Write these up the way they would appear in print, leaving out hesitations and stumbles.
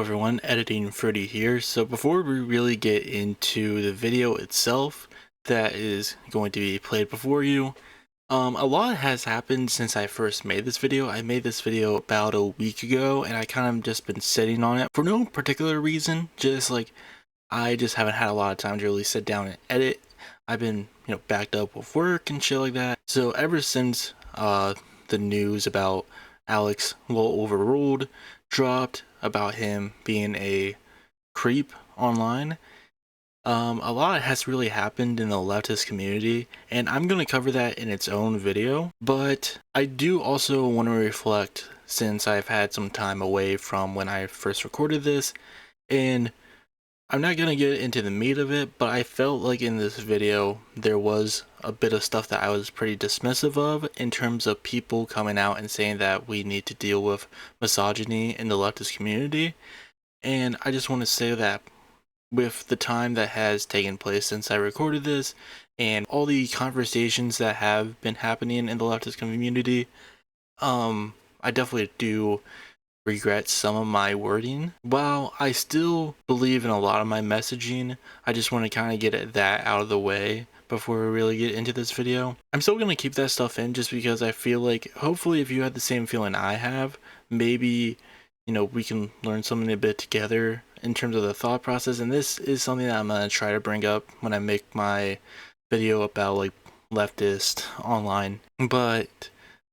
everyone, editing Fruity here. So before we really get into the video itself that is going to be played before you, a lot has happened since I first made this video. I made this video about a week ago and I kind of just been sitting on it for no particular reason. Just like I just haven't had a lot of time to really sit down and edit. I've been, backed up with work and shit like that. So ever since the news about Alex Loloverruled dropped about him being a creep online, a lot has really happened in the leftist community, and I'm going to cover that in its own video. But I do also want to reflect, since I've had some time away from when I first recorded this, and I'm not going to get into the meat of it, but I felt like in this video there was a bit of stuff that I was pretty dismissive of in terms of people coming out and saying that we need to deal with misogyny in the leftist community. And I just want to say that with the time that has taken place since I recorded this and all the conversations that have been happening in the leftist community, I definitely do regret some of my wording. While I still believe in a lot of my messaging, I just want to kind of get that out of the way before we really get into this video. I'm still going to keep that stuff in just because I feel like hopefully if you had the same feeling I have, maybe we can learn something a bit together in terms of the thought process. And this is something that I'm going to try to bring up when I make my video about like leftist online. But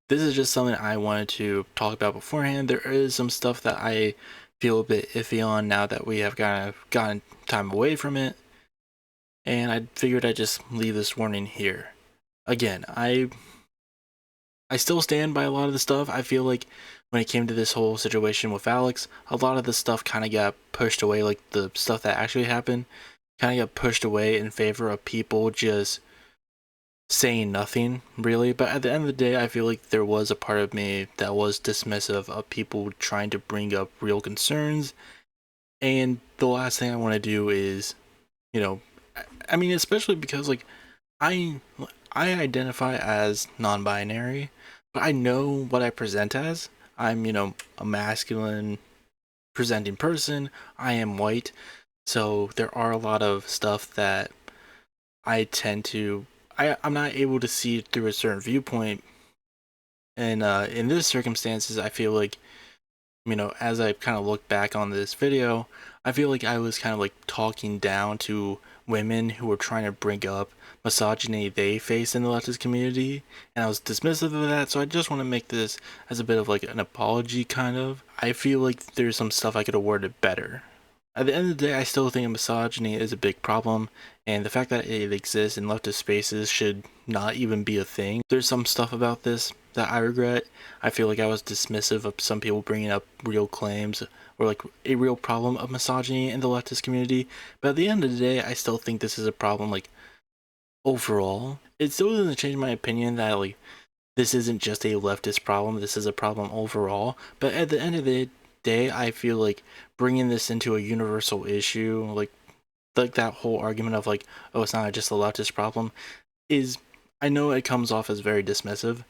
this is just something I wanted to talk about beforehand. There is some stuff that I feel a bit iffy on now that we have kind of gotten time away from it. And I figured I'd just leave this warning here. Again, I still stand by a lot of the stuff. I feel like when it came to this whole situation with Alex, a lot of the stuff kind of got pushed away, like the stuff that actually happened kind of got pushed away in favor of people just saying nothing, really. But at the end of the day, I feel like there was a part of me that was dismissive of people trying to bring up real concerns. And the last thing I want to do is, I mean, especially because like I identify as non-binary, but I know what I present as. I'm, a masculine presenting person. I am white. So there are a lot of stuff that I tend to, I'm not able to see through a certain viewpoint. And in this circumstances, I feel like, as I kind of look back on this video, I feel like I was kind of like talking down to women who were trying to bring up misogyny they face in the leftist community, and I was dismissive of that. So I just want to make this as a bit of like an apology, kind of. I feel like there's some stuff I could have worded better. At the end of the day, I still think misogyny is a big problem, and the fact that it exists in leftist spaces should not even be a thing. There's some stuff about this that I regret. I feel like I was dismissive of some people bringing up real claims or like a real problem of misogyny in the leftist community, but at the end of the day, I still think this is a problem, like, overall. It still doesn't change my opinion that, like, this isn't just a leftist problem, this is a problem overall, but at the end of the day, I feel like bringing this into a universal issue, like that whole argument of like, oh, it's not just a leftist problem, is, I know it comes off as very dismissive,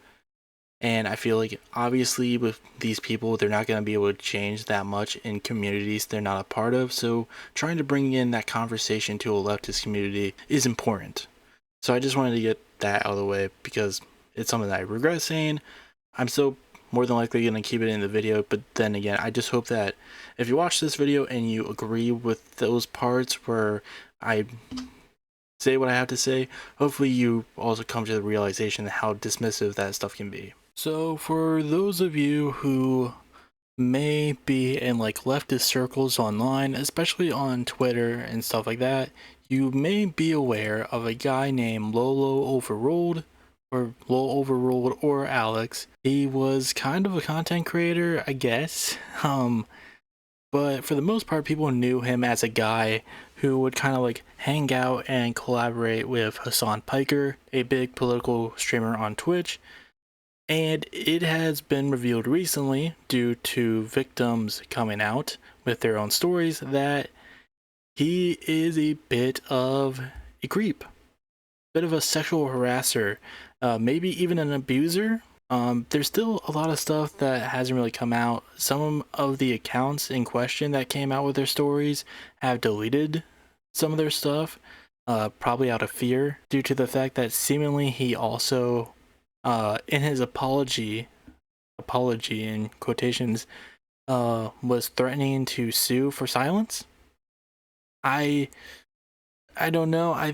and I feel like obviously with these people, they're not going to be able to change that much in communities they're not a part of, so trying to bring in that conversation to a leftist community is important. So I just wanted to get that out of the way because it's something that I regret saying. I'm still more than likely going to keep it in the video, but then again, I just hope that if you watch this video and you agree with those parts where I say what I have to say, hopefully you also come to the realization how dismissive that stuff can be. So for those of you who may be in like leftist circles online, especially on Twitter and stuff like that, you may be aware of a guy named Loloverruled or Alex. He was kind of a content creator, I guess. But for the most part, people knew him as a guy who would kind of like hang out and collaborate with Hassan Piker, a big political streamer on Twitch. And it has been revealed recently, due to victims coming out with their own stories, that he is a bit of a creep, bit of a sexual harasser, maybe even an abuser. There's still a lot of stuff that hasn't really come out. Some of the accounts in question that came out with their stories have deleted some of their stuff, probably out of fear, due to the fact that seemingly he also, in his apology in quotations, was threatening to sue for silence. I don't know.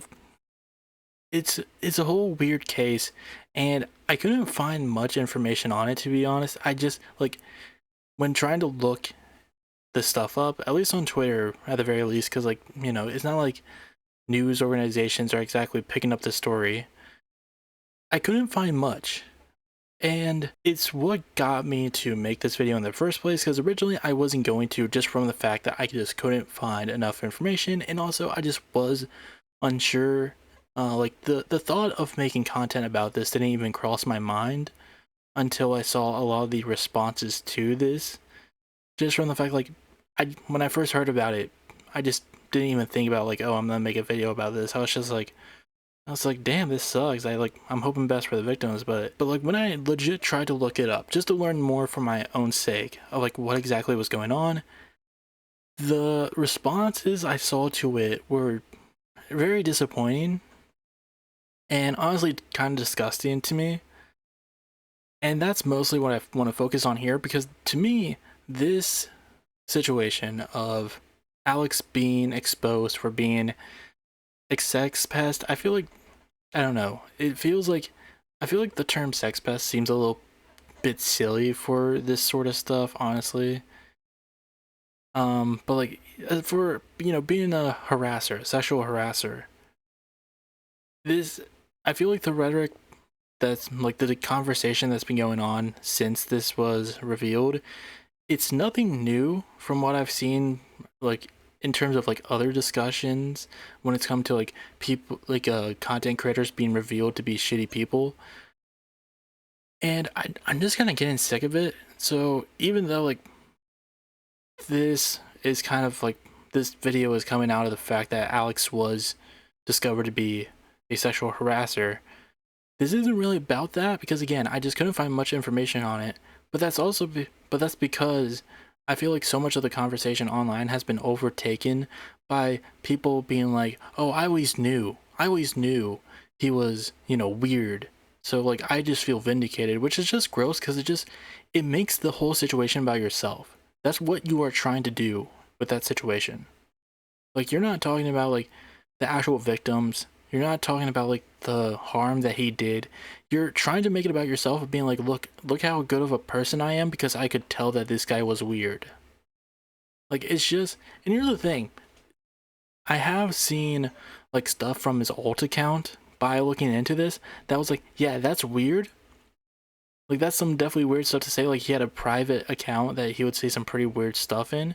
It's a whole weird case, and I couldn't find much information on it, to be honest. I just, like, when trying to look this stuff up, at least on Twitter at the very least, because, like, it's not like news organizations are exactly picking up the story. I couldn't find much. And it's what got me to make this video in the first place, because originally I wasn't going to, just from the fact that I just couldn't find enough information, and also I just was unsure. Like, the thought of making content about this didn't even cross my mind until I saw a lot of the responses to this. Just from the fact, like, when I first heard about it, I just didn't even think about, like, oh, I'm gonna make a video about this. I was like, damn, this sucks. I'm hoping best for the victims, but like, when I legit tried to look it up just to learn more for my own sake of, like, what exactly was going on, the responses I saw to it were very disappointing and honestly kind of disgusting to me. And that's mostly what I want to focus on here, because to me, this situation of Alex being exposed for being a sex pest, I feel like, I don't know, I feel like the term sex pest seems a little bit silly for this sort of stuff, honestly. But like, for, being a harasser, a sexual harasser, this, I feel like the rhetoric that's like the conversation that's been going on since this was revealed, it's nothing new from what I've seen, like, in terms of, like, other discussions when it's come to, like, people, like, content creators being revealed to be shitty people. And I'm just kind of getting sick of it. So even though, like, this is kind of like, this video is coming out of the fact that Alex was discovered to be a sexual harasser, this isn't really about that, because again, I just couldn't find much information on it. But that's because I feel like so much of the conversation online has been overtaken by people being like, "Oh, I always knew he was, weird." So, like, I just feel vindicated, which is just gross, because it makes the whole situation about yourself. That's what you are trying to do with that situation. Like, you're not talking about, like, the actual victims. You're not talking about, like, the harm that he did. You're trying to make it about yourself, of being like, look how good of a person I am, because I could tell that this guy was weird. Like, it's just, and here's the thing. I have seen, like, stuff from his alt account by looking into this that was like, yeah, that's weird. Like, that's some definitely weird stuff to say. Like, he had a private account that he would say some pretty weird stuff in.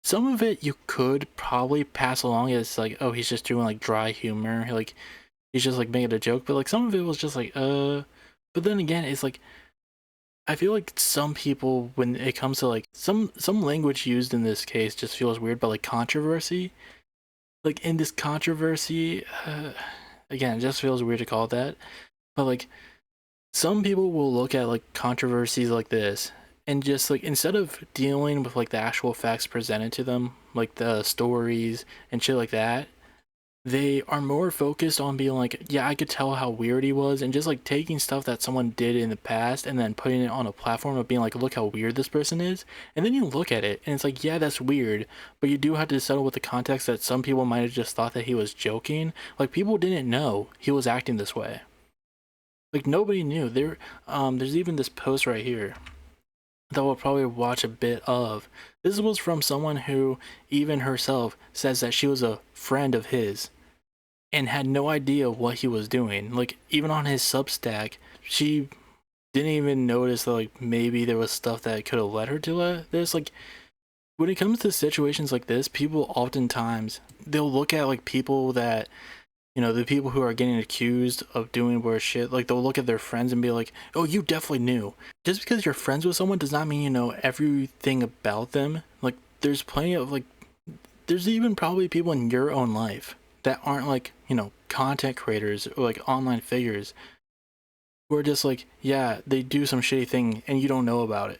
Some of it you could probably pass along as, like, oh, he's just doing, like, dry humor. Like, he's just, like, making a joke. But, like, some of it was just like, But then again, it's like, I feel like some people, when it comes to, like, some language used in this case just feels weird, but, like, controversy. Like, in this controversy, again, it just feels weird to call it that. But, like, some people will look at, like, controversies like this and just, like, instead of dealing with, like, the actual facts presented to them, like the stories and shit like that, they are more focused on being like, yeah, I could tell how weird he was, and just, like, taking stuff that someone did in the past and then putting it on a platform of being like, look how weird this person is. And then you look at it and it's like, yeah, that's weird, but you do have to settle with the context that some people might have just thought that he was joking. Like, people didn't know he was acting this way. Like, nobody knew. There's even this post right here that we'll probably watch a bit of. This was from someone who, even herself, says that she was a friend of his and had no idea what he was doing. Like, even on his Substack, she didn't even notice that, like, maybe there was stuff that could have led her to this. Like, when it comes to situations like this, people oftentimes, they'll look at, like, people that, the people who are getting accused of doing worse shit, like, they'll look at their friends and be like, oh, you definitely knew. Just because you're friends with someone does not mean you know everything about them. Like, there's plenty of, like, there's even probably people in your own life that aren't, like, content creators or, like, online figures, who are just like, yeah, they do some shitty thing and you don't know about it.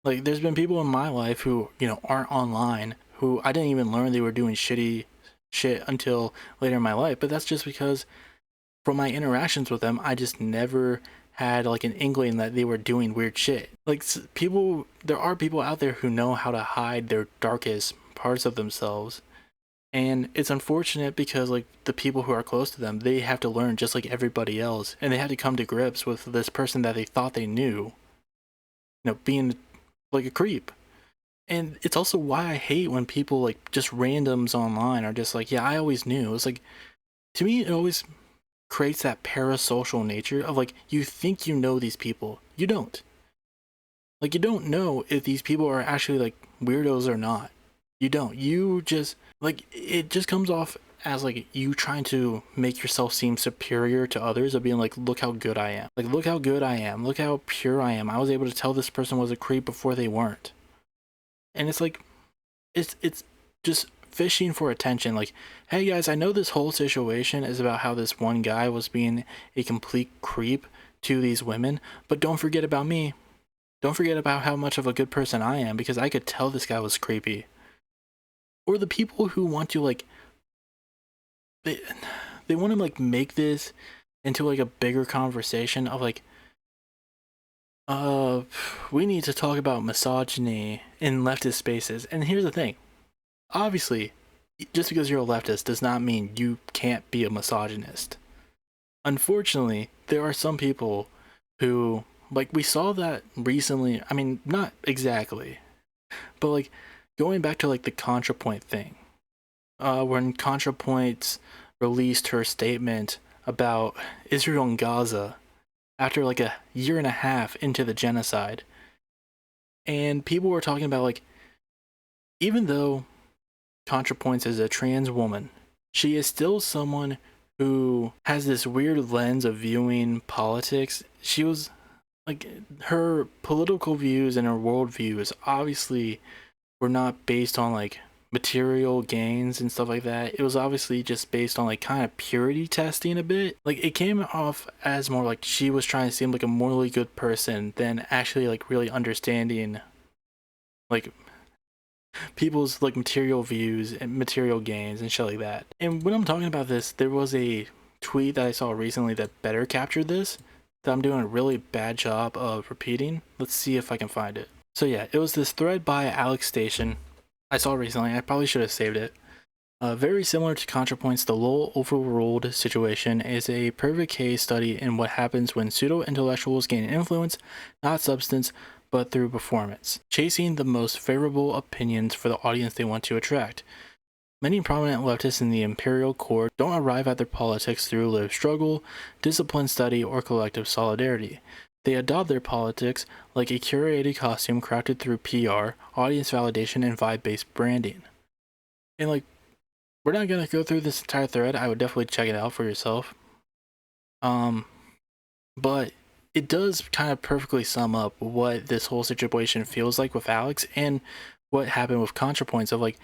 Like, there's been people in my life who, you know, aren't online, who I didn't even learn they were doing shitty shit until later in my life, but that's just because from my interactions with them, I just never had like an inkling that they were doing weird shit. Like, people, there are people out there who know how to hide their darkest parts of themselves. And it's unfortunate because like the people who are close to them, they have to learn just like everybody else, and they had to come to grips with this person that they thought they knew, you know, being like a creep. And it's also why I hate when people like just randoms online are just like, yeah, I always knew. It's like, to me, it always creates that parasocial nature of like, you think you know these people, you don't. Like, you don't know if these people are actually like weirdos or not. You don't. You just like, it just comes off as like you trying to make yourself seem superior to others, of being like, look how good I am. Like, look how good I am. Look how pure I am. I was able to tell this person was a creep before they weren't. And it's like, it's just fishing for attention. Like, hey guys, I know this whole situation is about how this one guy was being a complete creep to these women, but don't forget about me. Don't forget about how much of a good person I am, because I could tell this guy was creepy. Or the people who want to like, they want to like make this into like a bigger conversation of like, uh we need to talk about misogyny in leftist spaces. And here's the thing, obviously, just because you're a leftist does not mean you can't be a misogynist. Unfortunately, there are some people who, like, we saw that recently. I mean, not exactly, but like going back to like the ContraPoint thing, when ContraPoint released her statement about Israel and Gaza after like a year and a half into the genocide, and people were talking about like, even though ContraPoints is a trans woman, she is still someone who has this weird lens of viewing politics. She was like, her political views and her worldviews obviously were not based on like material gains and stuff like that. It was obviously just based on like kind of purity testing a bit. Like, it came off as more like she was trying to seem like a morally good person than actually like really understanding like people's like material views and material gains and shit like that. And when I'm talking about this, there was a tweet that I saw recently that better captured this, that I'm doing a really bad job of repeating. Let's see if I can find it. So yeah, it was this thread by Alex Station I saw recently. I probably should have saved it. Very similar to ContraPoint's the Loloverruled situation is a perfect case study in what happens when pseudo-intellectuals gain influence, not substance, but through performance, chasing the most favorable opinions for the audience they want to attract. Many prominent leftists in the imperial court don't arrive at their politics through lived struggle, disciplined study, or collective solidarity. They adopt their politics like a curated costume crafted through PR, audience validation, and vibe-based branding. And like, we're not gonna go through this entire thread. I would definitely check it out for yourself. But it does kind of perfectly sum up what this whole situation feels like with Alex and what happened with ContraPoints. Of like,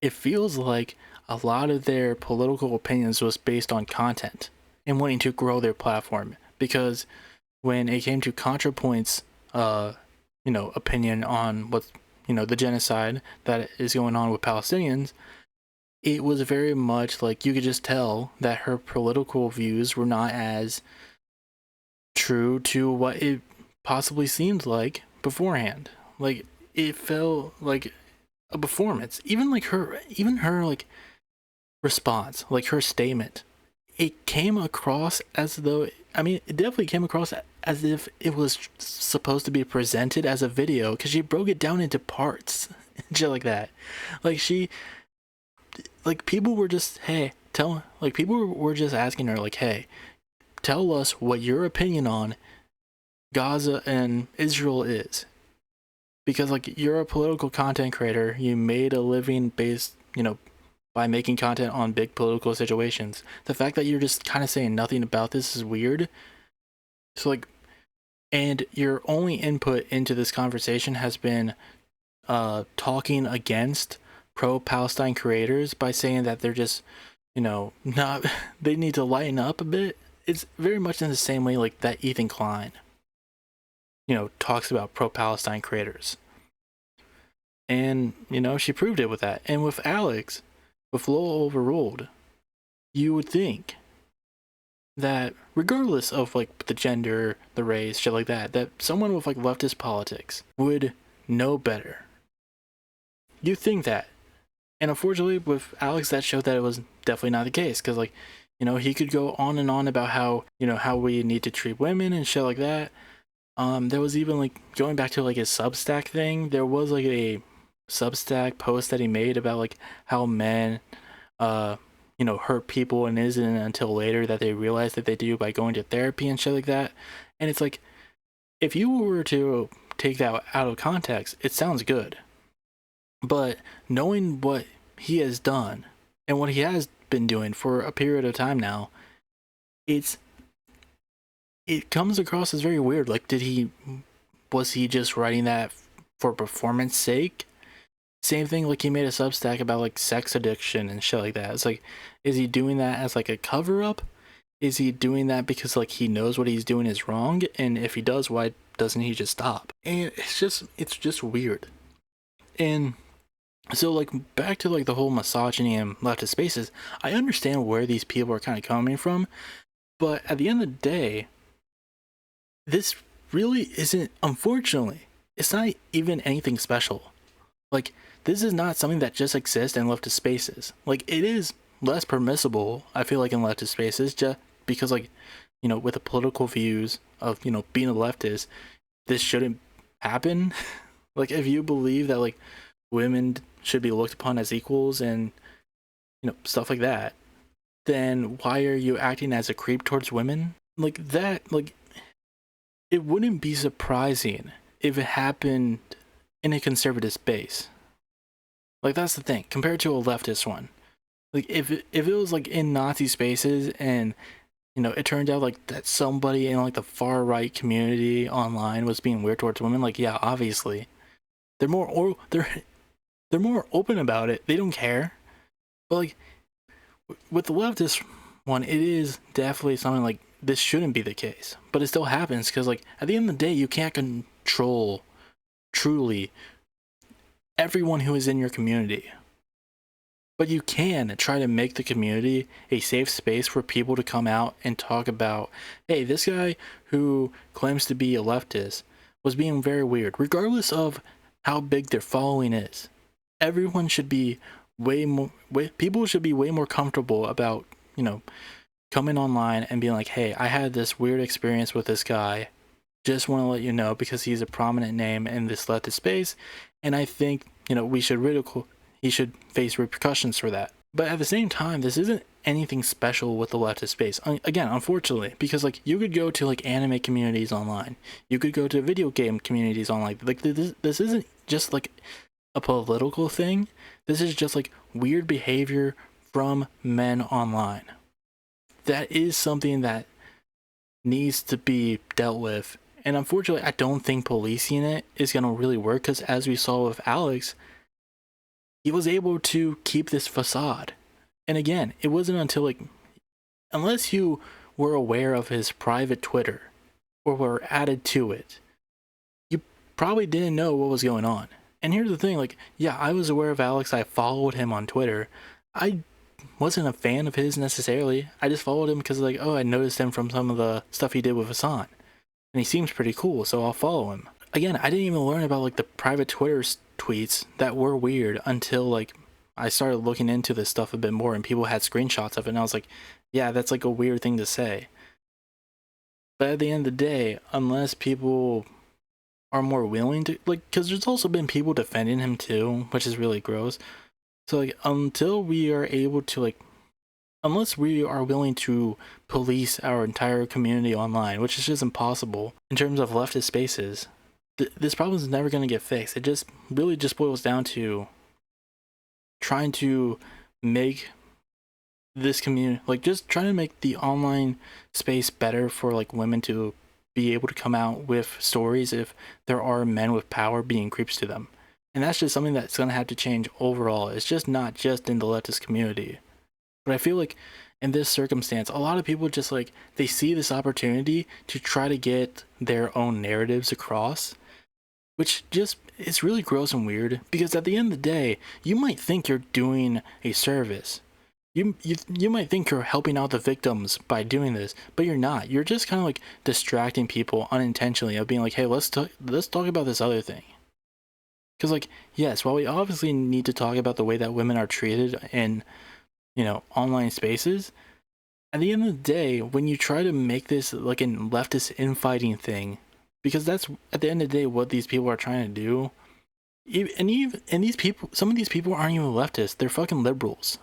it feels like a lot of their political opinions was based on content and wanting to grow their platform, because when it came to ContraPoints, opinion on what, the genocide that is going on with Palestinians, it was very much like you could just tell that her political views were not as true to what it possibly seemed like beforehand. Like, it felt like a performance. Even her like response, like her statement, it came across as though, I mean, it definitely came across as if it was supposed to be presented as a video, because she broke it down into parts and shit like that. Like, people were just, hey, people were just asking her, like, hey, tell us what your opinion on Gaza and Israel is. Because, like, you're a political content creator. You made a living based, by making content on big political situations. The fact that you're just kind of saying nothing about this is weird. So, like, and your only input into this conversation has been talking against pro-Palestine creators by saying that they're just, not, they need to lighten up a bit. it's very much in the same way like that Ethan Klein, talks about pro-Palestine creators. And, she proved it with that. And with Alex, with Loloverruled, you would think that regardless of like the gender, the race, shit like that someone with like leftist politics would know better. You think that. And unfortunately with Alex, that showed that it was definitely not the case. Because like, he could go on and on about how, how we need to treat women and shit like that. There was even like going back to like his Substack thing, there was like a Substack post that he made about like how men hurt people, and isn't until later that they realize that they do by going to therapy and shit like that. And it's like, if you were to take that out of context, it sounds good. But knowing what he has done and what he has been doing for a period of time now, it comes across as very weird. Like, was he just writing that for performance sake? Same thing, like he made a Substack about like sex addiction and shit like that. It's like, is he doing that as like a cover up? Is he doing that because like he knows what he's doing is wrong? And if he does, why doesn't he just stop? And it's just weird. And so like back to like the whole misogyny and leftist spaces, I understand where these people are kind of coming from, but at the end of the day, this really isn't, unfortunately, it's not even anything special. Like, this is not something that just exists in leftist spaces. Like, it is less permissible, I feel like, in leftist spaces, just because, like, with the political views of, being a leftist, this shouldn't happen. Like, if you believe that, like, women should be looked upon as equals and, stuff like that, then why are you acting as a creep towards women? Like, that, like, it wouldn't be surprising if it happened in a conservative space. Like, that's the thing, compared to a leftist one. Like, if it was like in Nazi spaces and it turned out like that somebody in like the far right community online was being weird towards women, like, yeah, obviously they're more open about it. They don't care. But like with the leftist one, it is definitely something like this shouldn't be the case, but it still happens because like at the end of the day, you can't control truly everyone who is in your community, but you can try to make the community a safe space for people to come out and talk about, hey, this guy who claims to be a leftist was being very weird, regardless of how big their following is. Everyone should be people should be way more comfortable about, coming online and being like, hey, I had this weird experience with this guy. Just want to let you know because he's a prominent name in this leftist space, and I think, he should face repercussions for that. But at the same time, this isn't anything special with the leftist space. Again, unfortunately, because like you could go to like anime communities online, you could go to video game communities online. Like this isn't just like a political thing. This is just like weird behavior from men online. That is something that needs to be dealt with. And unfortunately, I don't think policing it is going to really work because as we saw with Alex, he was able to keep this facade. And again, it wasn't until like, unless you were aware of his private Twitter or were added to it, you probably didn't know what was going on. And here's the thing, like, yeah, I was aware of Alex. I followed him on Twitter. I wasn't a fan of his necessarily. I just followed him because like, oh, I noticed him from some of the stuff he did with Hassan. And he seems pretty cool, so I'll follow him. Again, I didn't even learn about like the private Twitter tweets that were weird until like I started looking into this stuff a bit more and people had screenshots of it and I was like, yeah, that's like a weird thing to say. But at the end of the day, unless people are more willing to, like, because there's also been people defending him too, which is really gross. So like until we are able to like, unless we are willing to police our entire community online, which is just impossible in terms of leftist spaces, this problem is never going to get fixed. It just really just boils down to trying to make this community, like just trying to make the online space better for like women to be able to come out with stories if there are men with power being creeps to them. And that's just something that's going to have to change overall. It's just not just in the leftist community. But I feel like in this circumstance, a lot of people just like, they see this opportunity to try to get their own narratives across, which just is really gross and weird, because at the end of the day, you might think you're doing a service. You might think you're helping out the victims by doing this, but you're not. You're just kind of like distracting people unintentionally of being like, hey, let's talk about this other thing. Because like, yes, while we obviously need to talk about the way that women are treated in, you know, online spaces, at the end of the day, when you try to make this like a leftist infighting thing, because that's at the end of the day what these people are trying to do. And these people, some of these people aren't even leftists. They're fucking liberals.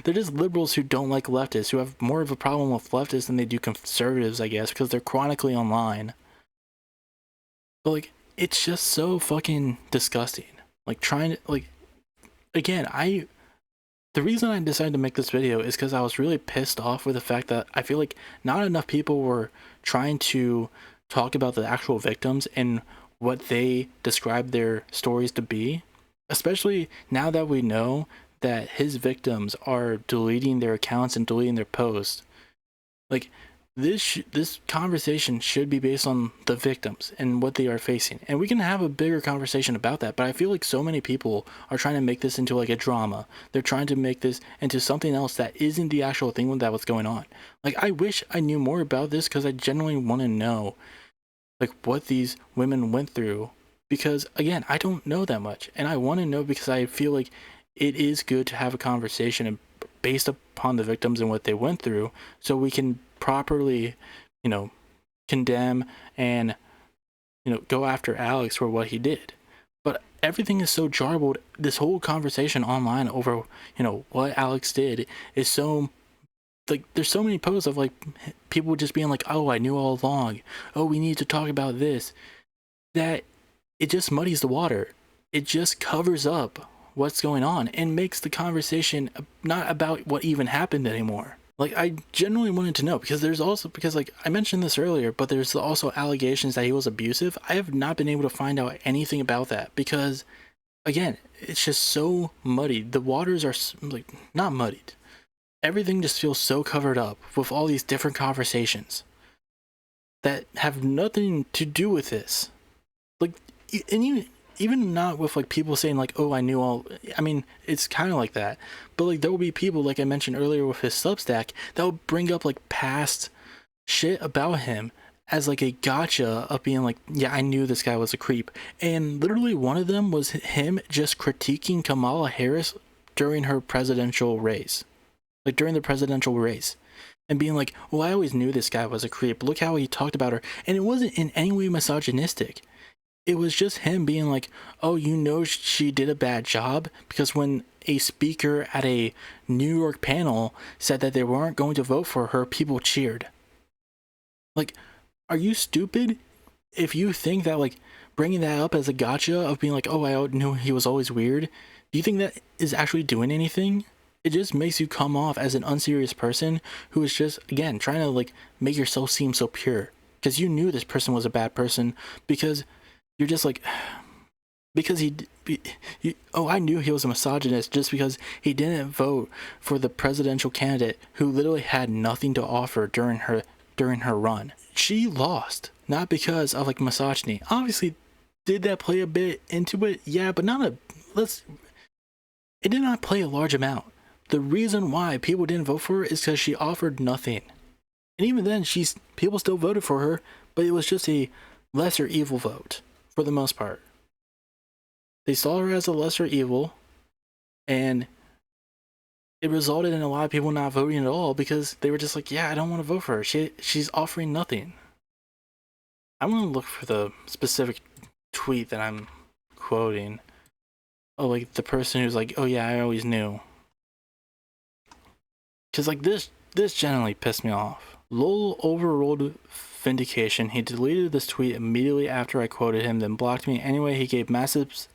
They're just liberals who don't like leftists, who have more of a problem with leftists than they do conservatives, I guess, because they're chronically online. But like, it's just so fucking disgusting. Like, trying to, like, again, the reason I decided to make this video is because I was really pissed off with the fact that I feel like not enough people were trying to talk about the actual victims and what they describe their stories to be, especially now that we know that his victims are deleting their accounts and deleting their posts. Like, this conversation should be based on the victims and what they are facing, and we can have a bigger conversation about that. But I feel like so many people are trying to make this into like a drama. They're trying to make this into something else that isn't the actual thing that was going on. Like, I wish I knew more about this, because I genuinely want to know like what these women went through, because again, I don't know that much, and I want to know because I feel like it is good to have a conversation based upon the victims and what they went through, so we can properly, you know, condemn and, you know, go after Alex for what he did. But everything is so jarbled. This whole conversation online over, you know, what Alex did is so, like, there's so many posts of like people just being like, oh, I knew all along, oh, we need to talk about this, that it just muddies the water. It just covers up what's going on and makes the conversation not about what even happened anymore. Like, I genuinely wanted to know, because there's also, because like I mentioned this earlier, but there's also allegations that he was abusive. I have not been able to find out anything about that, because again, it's just so muddied. The waters are like not muddied. Everything just feels so covered up with all these different conversations that have nothing to do with this. Like, and even not with like people saying like, oh, I knew all. I mean, it's kind of like that, but like there will be people, like I mentioned earlier with his Substack, that will bring up like past shit about him as like a gotcha of being like, yeah, I knew this guy was a creep. And literally one of them was him just critiquing Kamala Harris during her presidential race, like during the presidential race, and being like, well, I always knew this guy was a creep, look how he talked about her. And it wasn't in any way misogynistic. It was just him being like, oh, you know, she did a bad job, because when a speaker at a New York panel said that they weren't going to vote for her, people cheered. Like, are you stupid if you think that like bringing that up as a gotcha of being like, oh, I knew he was always weird? Do you think that is actually doing anything? It just makes you come off as an unserious person who is just, again, trying to like make yourself seem so pure, because you knew this person was a bad person, because you're just like, because I knew he was a misogynist just because he didn't vote for the presidential candidate who literally had nothing to offer during her run. She lost, not because of like misogyny. Obviously, did that play a bit into it? Yeah, but it did not play a large amount. The reason why people didn't vote for her is because she offered nothing. And even then, people still voted for her, but it was just a lesser evil vote. For the most part, they saw her as a lesser evil, and it resulted in a lot of people not voting at all, because they were just like, yeah, I don't want to vote for her. She's offering nothing. I'm going to look for the specific tweet that I'm quoting. Oh, like the person who's like, oh yeah, I always knew. Because like this generally pissed me off. Loloverruled vindication. He deleted this tweet immediately after I quoted him, then blocked me. Anyway, he gave massive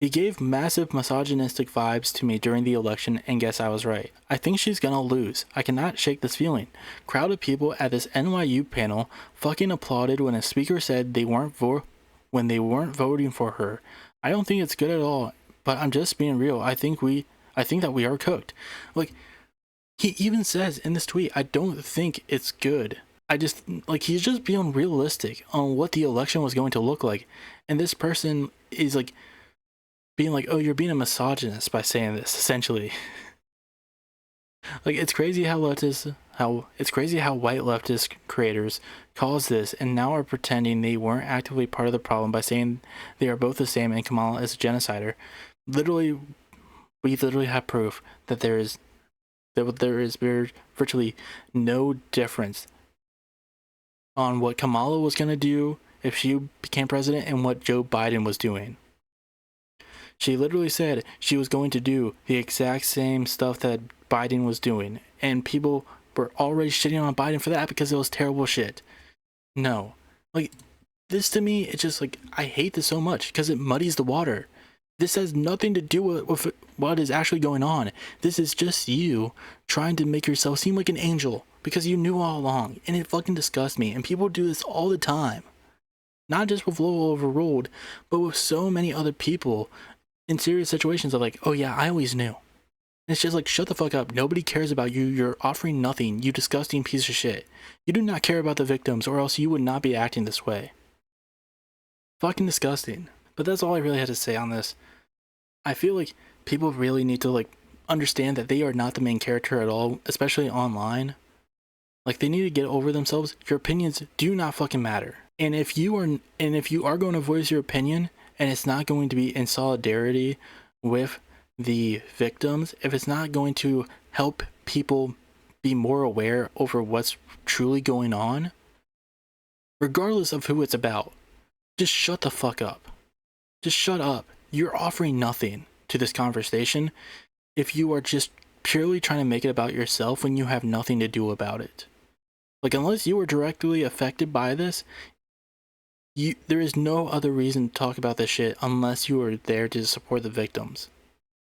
misogynistic vibes to me during the election, and guess I was right. I think she's gonna lose. I cannot shake this feeling. Crowd of people at this NYU panel fucking applauded when a speaker said they weren't voting for her. I don't think it's good at all, but I'm just being real. I think that we are cooked. Like, He even says in this tweet, I don't think it's good. I just, like, he's just being realistic on what the election was going to look like. And this person is, like, being like, oh, you're being a misogynist by saying this, essentially. Like, it's crazy how white leftist creators caused this and now are pretending they weren't actively part of the problem by saying they are both the same and Kamala is a genocider. Literally, we literally have proof that there is virtually no difference on what Kamala was going to do if she became president and what Joe Biden was doing. She literally said she was going to do the exact same stuff that Biden was doing, and people were already shitting on Biden for that because it was terrible shit. No. Like, this to me, it's just like, I hate this so much because it muddies the water. This has nothing to do with what is actually going on. This is just you trying to make yourself seem like an angel because you knew all along, and it fucking disgusts me, and people do this all the time. Not just with Loloverruled, but with so many other people in serious situations of like, oh yeah, I always knew. And it's just like, shut the fuck up. Nobody cares about you. You're offering nothing, you disgusting piece of shit. You do not care about the victims, or else you would not be acting this way. Fucking disgusting. But that's all I really had to say on this. I feel like people really need to like understand that they are not the main character at all, especially online. Like, they need to get over themselves. Your opinions do not fucking matter. And if you are going to voice your opinion and it's not going to be in solidarity with the victims, if it's not going to help people be more aware over what's truly going on, regardless of who it's about, just shut the fuck up. Just shut up. You're offering nothing to this conversation if you are just purely trying to make it about yourself when you have nothing to do about it. Like, unless you were directly affected by this, there is no other reason to talk about this shit unless you are there to support the victims.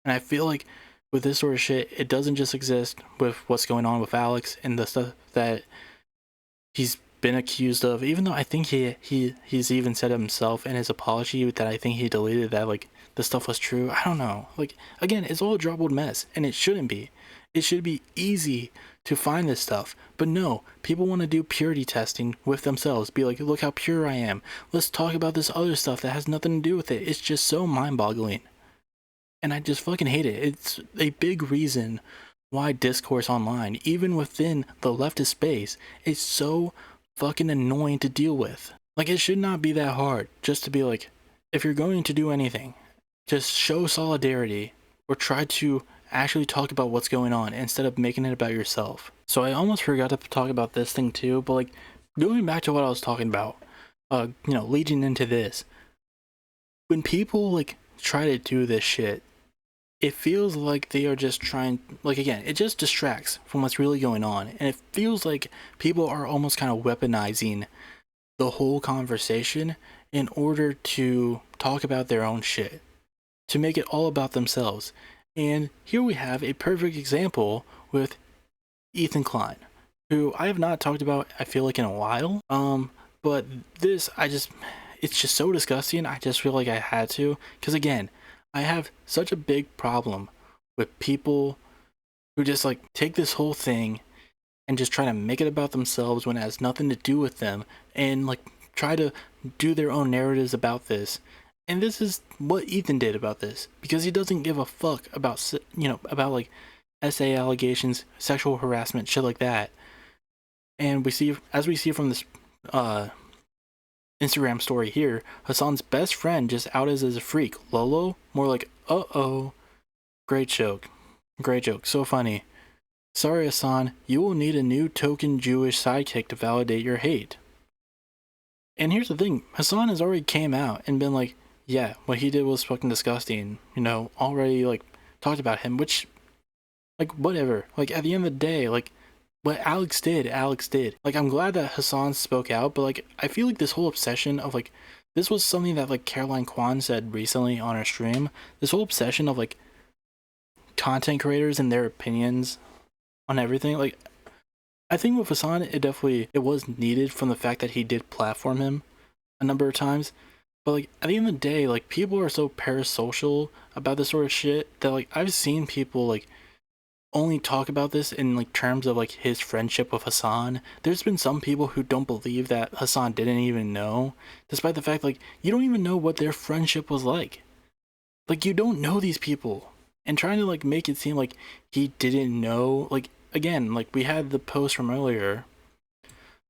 And I feel like with this sort of shit, it doesn't just exist with what's going on with Alex and the stuff that he's been accused of, even though I think he's even said himself in his apology that I think he deleted that, like, the stuff was true. I don't know. Like, again, it's all a jumbled mess, and it shouldn't be. It should be easy to find this stuff. But no, people want to do purity testing with themselves. Be like, look how pure I am. Let's talk about this other stuff that has nothing to do with it. It's just so mind-boggling. And I just fucking hate it. It's a big reason why discourse online, even within the leftist space, is so fucking annoying to deal with. Like, it should not be that hard just to be like, if you're going to do anything, just show solidarity or try to actually talk about what's going on instead of making it about yourself. So I almost forgot to talk about this thing too, but like, going back to what I was talking about, leading into this, when people like try to do this shit, it feels like they are just trying, like, again, it just distracts from what's really going on, and it feels like people are almost kind of weaponizing the whole conversation in order to talk about their own shit, to make it all about themselves. And here we have a perfect example with Ethan Klein, who I have not talked about, I feel like, in a while. But this, it's just so disgusting. I just feel like I had to, because again, I have such a big problem with people who just like take this whole thing and just try to make it about themselves when it has nothing to do with them, and like try to do their own narratives about this. And this is what Ethan did about this, because he doesn't give a fuck about, about like SA allegations, sexual harassment, shit like that. And as we see from this Instagram story here, Hassan's best friend just outed as a freak. Lolo, more like, uh-oh. Great joke. Great joke. So funny. Sorry, Hassan, you will need a new token Jewish sidekick to validate your hate. And here's the thing, Hassan has already came out and been like, yeah, what he did was fucking disgusting, already, like, talked about him, which, like, whatever. Like, at the end of the day, like, what Alex did. Like, I'm glad that Hassan spoke out, but, like, I feel like this whole obsession of, like, this was something that, like, Caroline Kwan said recently on her stream, this whole obsession of, like, content creators and their opinions on everything, like, I think with Hassan, it was needed from the fact that he did platform him a number of times. But, like, at the end of the day, like, people are so parasocial about this sort of shit that, like, I've seen people, like, only talk about this in like terms of like his friendship with Hassan. There's been some people who don't believe that Hassan didn't even know, despite the fact like you don't even know what their friendship was like. Like you don't know these people, and trying to like make it seem like he didn't know. Like again, like we had the post from earlier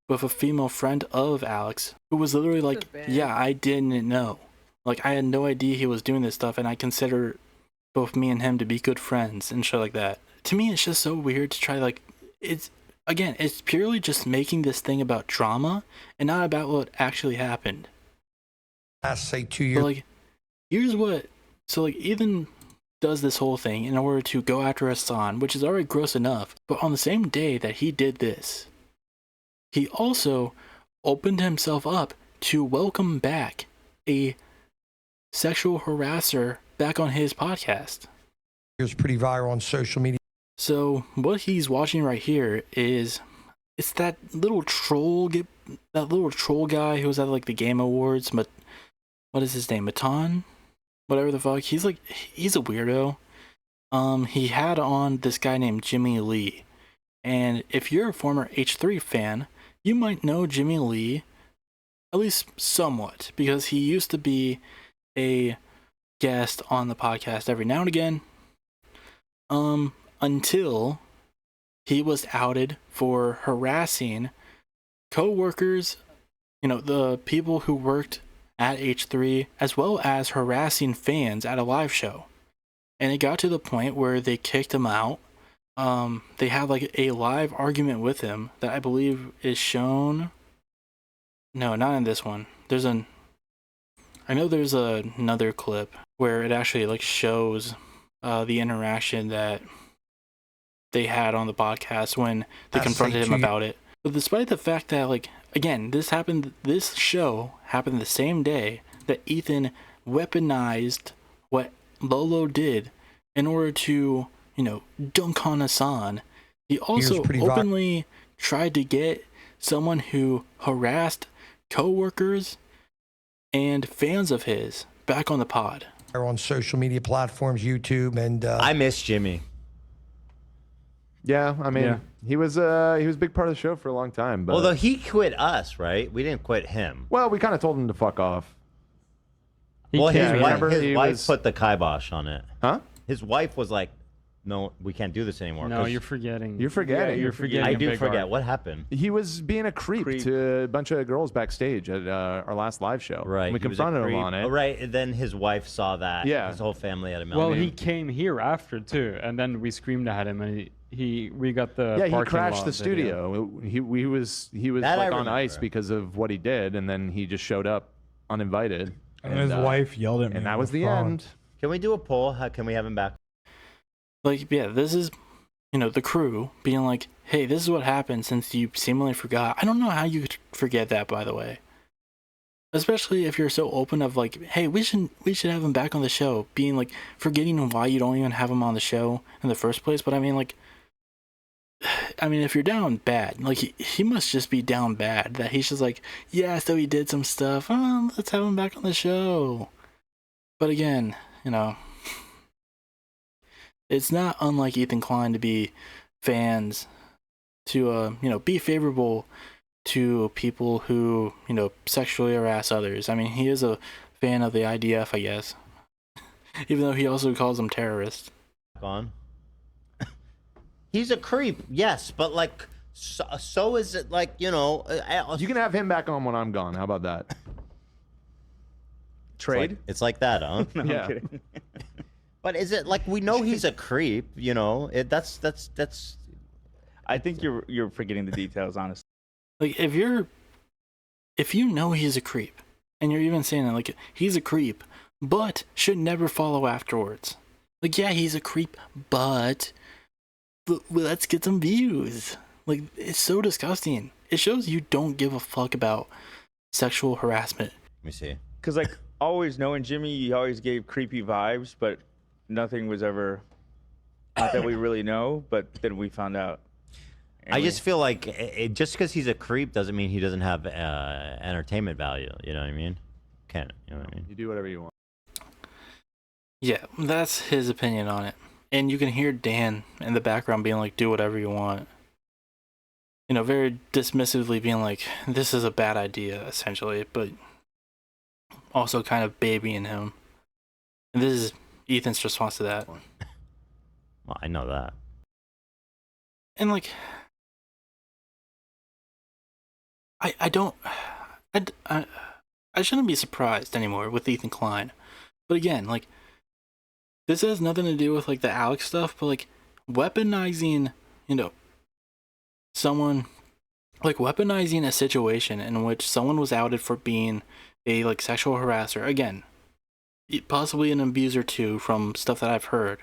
with a female friend of Alex who was literally like, yeah, I didn't know. Like I had no idea he was doing this stuff, and I consider both me and him to be good friends and shit like that. To me, it's just so weird to try like it's purely just making this thing about drama and not about what actually happened. I say 2 years. But like, here's what. So like Ethan does this whole thing in order to go after Hassan, which is already gross enough. But on the same day that he did this, he also opened himself up to welcome back a sexual harasser back on his podcast. It was pretty viral on social media. So what he's watching right here is it's that little troll guy who was at like the Game Awards, but what is his name? Matan? Whatever the fuck. He's a weirdo. He had on this guy named Jimmy Lee. And if you're a former H3 fan, you might know Jimmy Lee, at least somewhat, because he used to be a guest on the podcast every now and again. Until he was outed for harassing co-workers, you know, the people who worked at H3, as well as harassing fans at a live show. And it got to the point where they kicked him out. They had like a live argument with him that I believe is shown. No, not in this one. I know there's another clip where it actually like shows the interaction that they had on the podcast when they confronted him about it. But despite the fact that like again, this show happened the same day that Ethan weaponized what Lolo did in order to, you know, dunk on Hassan. He also openly tried to get someone who harassed co-workers and fans of his back on the pod. On social media platforms, YouTube, and I miss Jimmy. Yeah, I mean, he was a big part of the show for a long time. But although he quit us, right? We didn't quit him. Well, we kind of told him to fuck off. His wife put the kibosh on it. Huh? His wife was like, "No, we can't do this anymore." No, you're forgetting. You're forgetting. You're forgetting. I do forget. What happened? He was being a creep to a bunch of girls backstage at our last live show. Right. We confronted him on it. Oh, right. And then his wife saw that. Yeah. His whole family had him. Well, he came here after too, and then we screamed at him, and we got the he crashed the studio. He was like on ice because of what he did, and then he just showed up uninvited. And his wife yelled at me. And that was the end. Can we do a poll? How can we have him back? Like, yeah, this is, you know, the crew being like, hey, this is what happened since you seemingly forgot. I don't know how you could forget that, by the way. Especially if you're so open of like, hey, we should have him back on the show. Being like, forgetting why you don't even have him on the show in the first place. But I mean, if you're down bad, like he must just be down bad. That he's just like, yeah, so he did some stuff. Oh, let's have him back on the show. But again, you know, it's not unlike Ethan Klein to be fans, to you know, be favorable to people who, you know, sexually harass others. I mean, he is a fan of the IDF, I guess, even though he also calls them terrorists. On. He's a creep, yes, but like, so is it like, you know? You can have him back on when I'm gone. How about that? Trade? It's like that, huh? No, yeah. I'm kidding. But is it like we know he's a creep? You know, that's. I think you're forgetting the details, honestly. Like if you know he's a creep, and you're even saying that like he's a creep, but should never follow afterwards. Like yeah, he's a creep, but let's get some views. Like it's so disgusting. It shows you don't give a fuck about sexual harassment. Let me see. Because like always knowing Jimmy, he always gave creepy vibes, but nothing was ever, not that we really know, but then we found out. I just feel like just because he's a creep doesn't mean he doesn't have entertainment value. You know what I mean? You know what I mean? You do whatever you want. Yeah, that's his opinion on it. And you can hear Dan in the background being like, do whatever you want. You know, very dismissively being like, this is a bad idea, essentially, but also kind of babying him. And this is Ethan's response to that. Well, I know that. And like, I shouldn't be surprised anymore with Ethan Klein. But again, like, this has nothing to do with like the Alex stuff, but like weaponizing, you know, someone, like weaponizing a situation in which someone was outed for being a like sexual harasser, again, possibly an abuser too, from stuff that I've heard,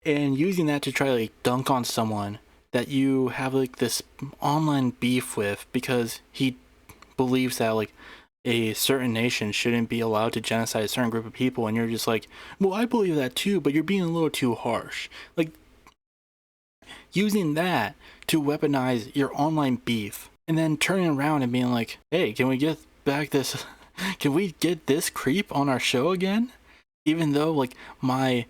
and using that to try to like dunk on someone that you have like this online beef with because he believes that like a certain nation shouldn't be allowed to genocide a certain group of people, and you're just like, well, I believe that too, but you're being a little too harsh. Like, using that to weaponize your online beef, and then turning around and being like, hey, can we get back this, can we get this creep on our show again? Even though like my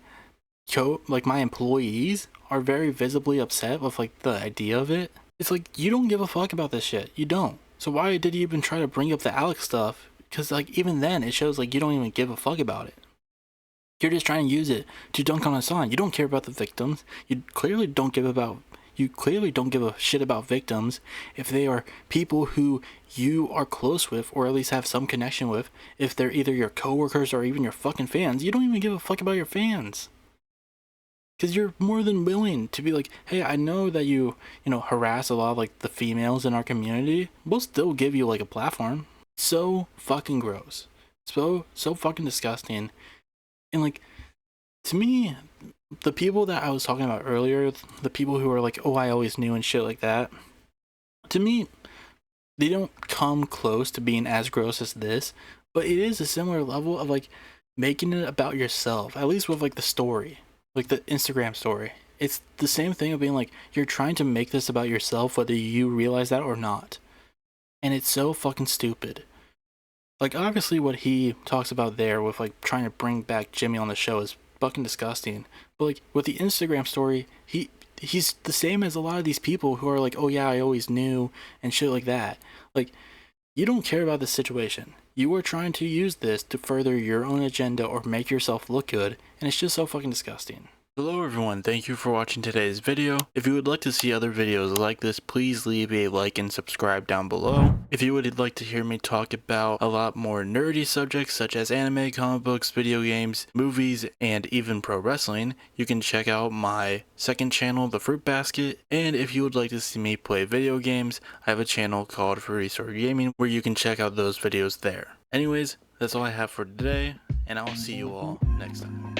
employees are very visibly upset with like the idea of it. It's like, you don't give a fuck about this shit. You don't. So why did you even try to bring up the Alex stuff? Because like even then it shows like you don't even give a fuck about it. You're just trying to use it to dunk on Hassan. You don't care about the victims. You clearly don't give a shit about victims if they are people who you are close with or at least have some connection with. If they're either your coworkers or even your fucking fans, you don't even give a fuck about your fans. Because you're more than willing to be like, hey, I know that you harass a lot of like the females in our community. We'll still give you like a platform. So fucking gross. So fucking disgusting. And like, to me, the people that I was talking about earlier, the people who are like, oh, I always knew and shit like that, to me, they don't come close to being as gross as this, but it is a similar level of like making it about yourself, at least with like the story. Like the Instagram story. It's the same thing of being like, you're trying to make this about yourself whether you realize that or not. And it's so fucking stupid. Like, obviously what he talks about there with like trying to bring back Jimmy on the show is fucking disgusting. But like with the Instagram story, he's the same as a lot of these people who are like, oh yeah, I always knew and shit like that. Like, you don't care about this situation. You are trying to use this to further your own agenda or make yourself look good, and it's just so fucking disgusting. Hello everyone, thank you for watching today's video. If you would like to see other videos like this, please leave a like and subscribe down below. If you would like to hear me talk about a lot more nerdy subjects such as anime, comic books, video games, movies, and even pro wrestling, you can check out my second channel, The Fruit Basket. And if you would like to see me play video games, I have a channel called FruitySaur Gaming where you can check out those videos there. Anyways, that's all I have for today, and I'll see you all next time.